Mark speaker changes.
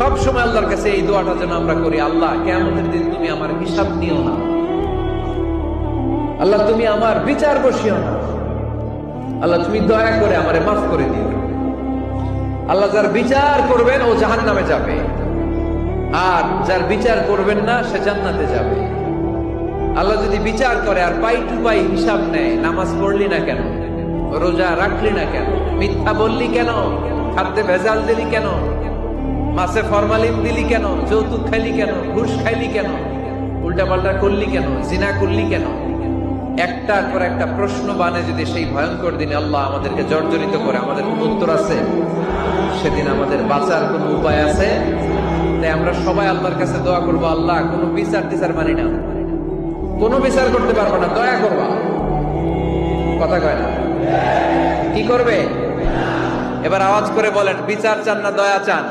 Speaker 1: সব সময় আল্লাহর কাছে এই দোয়াটা যেন আমরা করি, আল্লাহ কিয়ামতের দিন তুমি আমার হিসাব নিও না, আল্লাহ তুমি আমার বিচার বসিও না, আল্লাহ তুমি দয়া করে আমারে মাফ করে দিও। আল্লাহ যার বিচার করবেন ও জাহান্নামে যাবে, আর যার বিচার করবেন না সে জান্নাতে যাবে। আল্লাহ যদি বিচার করে আর পাই টু পাই হিসাব নেয়, নামাজ পড়লি না কেন, রোজা রাখলি না কেন, মিথ্যা বললি কেন, খাদ্যে ভেজাল দিলি কেন, মাছে ফরমালিন দিলি কেন, যৌতুক খাইলি কেন, ঘুষ খাইলি কেন, উল্টাপাল্টা করলি কেন, জিনা করলি কেন, একটার পর একটা প্রশ্ন বানে যদি সেই ভয়ঙ্কর দিনে আল্লাহ আমাদেরকে জর্জরিত করে, আমাদের কোন উত্তর আছে? সেদিন আমাদের বাঁচার কোন উপায় আছে? তাই আমরা সবাই আল্লাহর কাছে দোয়া করবো, আল্লাহ কোনো বিচার টিচার মানি না, কোনো বিচার করতে পারবো না, দয়া করবা। কথা কয় না? কি করবে? এবার আওয়াজ করে বলেন, বিচার চান না দয়া চান?